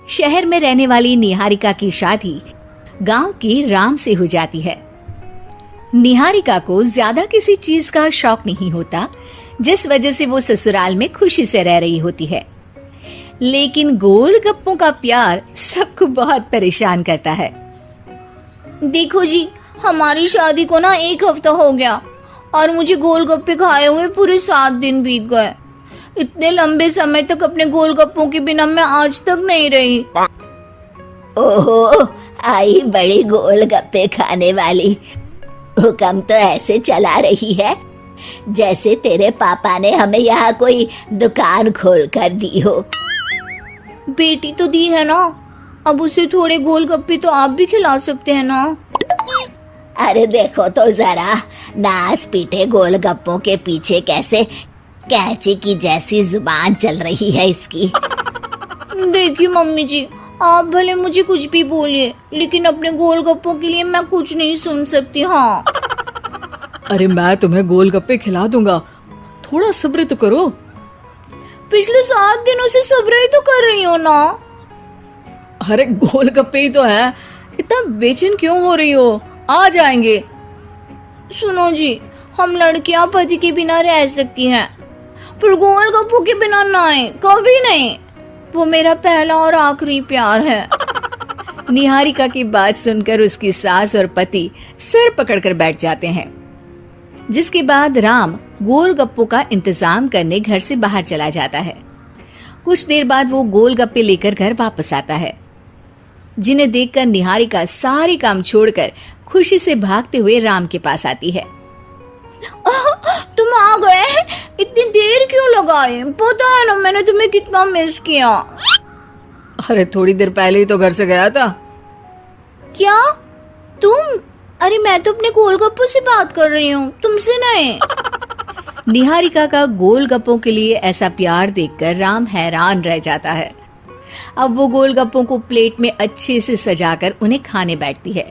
शहर में रहने वाली निहारिका की शादी गांव के राम से हो जाती है। निहारिका को ज्यादा किसी चीज का शौक नहीं होता, जिस वजह से वो ससुराल में खुशी से रह रही होती है। लेकिन गोलगप्पों का प्यार सबको बहुत परेशान करता है। देखो जी, हमारी शादी को ना 1 हफ्ता हो गया और मुझे गोलगप्पे खाए हुए पूरे 7 दिन बीत गए। इतने लंबे समय तक अपने गोलगप्पों के बिना मैं आज तक नहीं रही। ओहो, आई बड़ी गोलगप्पे खाने वाली। हुक्म तो ऐसे चला रही है जैसे तेरे पापा ने हमें यहाँ कोई दुकान खोल कर दी हो। बेटी तो दी है ना, अब उसे थोड़े गोलगप्पे तो आप भी खिला सकते हैं ना। अरे देखो तो जरा, नास पीटे गोलगप्पों के पीछे कैसे कैंची की जैसी जुबान चल रही है इसकी। देखिए मम्मी जी, आप भले मुझे कुछ भी बोलिए, लेकिन अपने गोलगप्पों के लिए मैं कुछ नहीं सुन सकती। हाँ, अरे मैं तुम्हें गोलगप्पे खिला दूंगा, थोड़ा सब्र तो करो। पिछले 7 दिनों से सब्र ही तो कर रही हो ना। अरे गोलगप्पे ही तो है, इतना बेचैन क्यों हो रही हो? आ जाएंगे। सुनो जी, हम लड़कियां पति के बिना रह सकती हैं, पर गोलगप्पों के बिना नहीं, कभी नहीं। वो मेरा पहला और आखिरी प्यार है। निहारिका की बात सुनकर उसकी सास और पति सिर पकड़कर बैठ जाते हैं। जिसके बाद राम गोलगप्पों का इंतजाम करने घर से बाहर चला जाता है। कुछ देर बाद वो गोलगप्पे लेकर घर वापस आता है, जिन्हें देखकर निहारिका सारे काम छोड़कर खुशी से भागते हुए राम के पास आती है। तुम आ गए? इतनी देर क्यों लगाए? पता है ना मैंने तुम्हें कितना मिस किया। अरे थोड़ी देर पहले ही तो घर से गया था। क्या तुम? अरे मैं तो अपने गोलगप्पों से बात कर रही हूँ, तुमसे नहीं। निहारिका का गोलगप्पों के लिए ऐसा प्यार देखकर राम हैरान रह जाता है। अब वो गोलगप्पों को प्लेट में अच्छे से सजाकर उन्हें खाने बैठती है,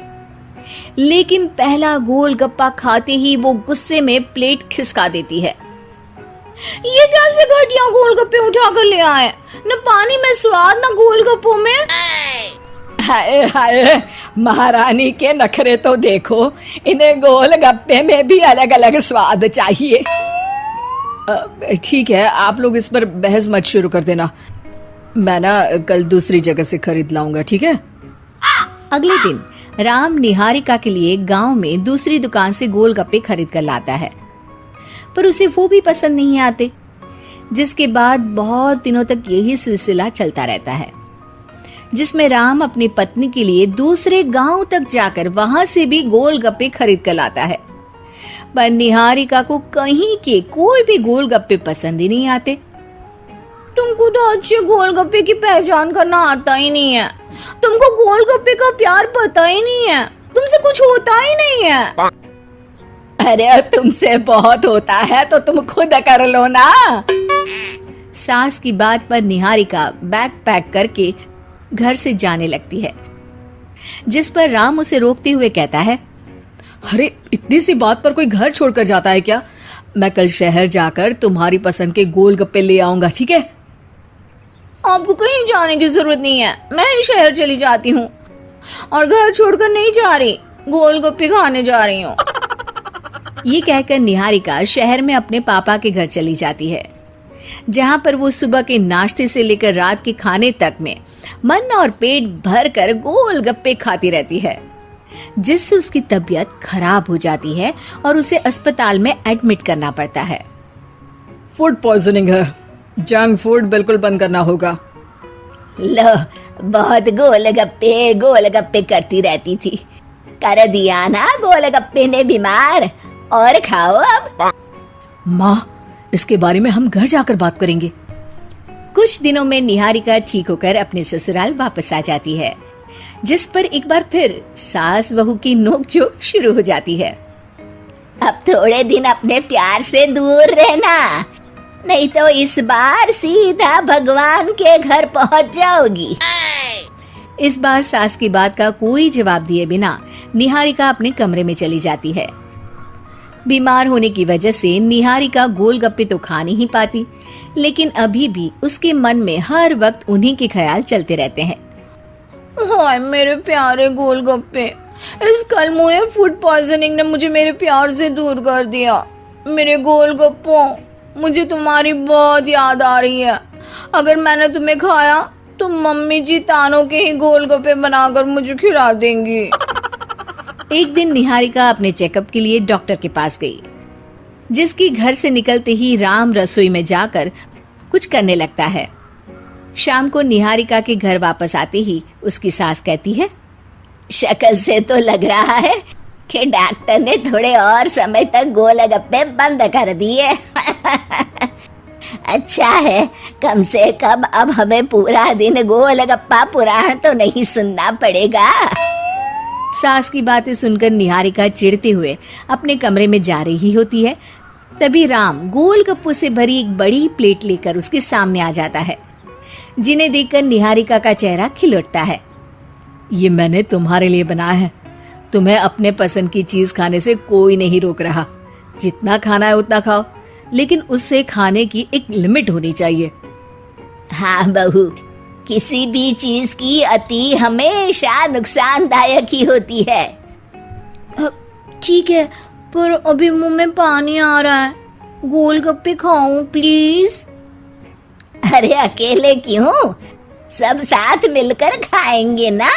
लेकिन पहला गोलगप्पा खाते ही वो गुस्से में प्लेट खिसका देती है। ये कैसे घटिया गोलगप्पे उठा कर ले आए? न पानी में स्वाद, न गोलगप्पों में। हाय हाय, महारानी के नखरे तो देखो, इन्हें गोलगप्पे में भी अलग अलग स्वाद चाहिए। ठीक है, आप लोग इस पर बहस मत शुरू कर देना, मैं ना कल दूसरी जगह से खरीद लाऊंगा, ठीक है? अगले दिन राम निहारिका के लिए गांव में दूसरी दुकान से गोलगप्पे खरीद कर लाता है, पर उसे वो भी पसंद नहीं आते। जिसके बाद बहुत दिनों तक यही सिलसिला चलता रहता है, जिसमें राम अपनी पत्नी के लिए दूसरे गांव तक जाकर वहां से भी गोलगप्पे खरीद कर लाता है, पर निहारिका को कहीं के कोई भी गोलगप्पे पसंद ही नहीं आते। तुमको तो अच्छे गोलगप्पे की पहचान करना आता ही नहीं है। तुमको गोलगप्पे का प्यार पता ही नहीं है, तुमसे कुछ होता ही नहीं है। अरे तुमसे बहुत होता है तो तुम खुद कर लो ना। सास की बात पर निहारिका बैग पैक करके घर से जाने लगती है, जिस पर राम उसे रोकते हुए कहता है, अरे इतनी सी बात पर कोई घर छोड़कर जाता है क्या? मैं कल शहर जाकर तुम्हारी पसंद के गोलगप्पे ले आऊंगा, ठीक है? आपको कहीं जाने की जरूरत नहीं है, मैं ही शहर चली जाती हूँ और घर छोड़कर नहीं जा रही, गोलगप्पे खाने जा रही हूँ। ये कहकर निहारिका शहर में अपने पापा के घर चली जाती है, जहाँ पर वो सुबह के नाश्ते से लेकर रात के खाने तक में मन और पेट भर कर गोलगप्पे खाती रहती है, जिससे उसकी तबीयत खराब हो जाती है और उसे अस्पताल में एडमिट करना पड़ता है। फूड पॉइजनिंग है, जंक फूड बिल्कुल बंद करना होगा। लो, बहुत गोलगप्पे गोलगप्पे करती रहती थी, कर दिया ना गोलगप्पे ने बीमार। और खाओ अब। माँ, इसके बारे में हम घर जाकर बात करेंगे। कुछ दिनों में निहारिका ठीक होकर अपने ससुराल वापस आ जाती है, जिस पर एक बार फिर सास बहू की नोकझोंक शुरू हो जाती है। अब थोड़े दिन अपने प्यार से दूर रहना, नहीं तो इस बार सीधा भगवान के घर पहुंच जाओगी। इस बार सास की बात का कोई जवाब दिए बिना निहारिका अपने कमरे में चली जाती है। बीमार होने की वजह से निहारिका गोलगप्पे तो खा नहीं पाती, लेकिन अभी भी उसके मन में हर वक्त उन्हीं के ख्याल चलते रहते हैं। हाय मेरे प्यारे गोलगप्पे, इस कलमुए फूड पॉइजनिंग ने मुझे मेरे प्यार से दूर कर दिया। मेरे गोलगप्पों, मुझे तुम्हारी बहुत याद आ रही है। अगर मैंने तुम्हें खाया तो मम्मी जी तानों के ही गोलगप्पे बनाकर मुझे खिला देंगी। एक दिन निहारिका अपने चेकअप के लिए डॉक्टर के पास गई, जिसकी घर से निकलते ही राम रसोई में जाकर कुछ करने लगता है। शाम को निहारिका के घर वापस आते ही उसकी सास कहती है, शक्ल से तो लग रहा है कि डॉक्टर ने थोड़े और समय तक गोलगप्पे बंद कर दिए। अच्छा है, कम से कम अब हमें पूरा दिन गोलगप्पा पुराण तो नहीं सुनना पड़ेगा। सास की बातें सुनकर निहारिका चिढ़ते हुए अपने कमरे में जा रही होती है। तभी राम गोलगप्पों से भरी एक बड़ी प्लेट लेकर उसके सामने आ जाता है, जिन्हें देखकर निहारिका का चेहरा खिल उठता है। ये मैंने तुम्हारे लिए बनाया है। तुम्हें अपने पसंद की चीज खाने से कोई नहीं रोक रहा। जितना खाना है उतना खाओ, लेकिन उससे खाने की एक लिमिट होनी चाहिए। हाँ बहू, किसी भी चीज की अति हमेशा नुकसानदायक ही होती है। ठीक है, पर अभी मुंह में पानी आ रहा है। गोलगप्पे खाऊं प्लीज? अरे अकेले क्यों, सब साथ मिलकर खाएंगे ना।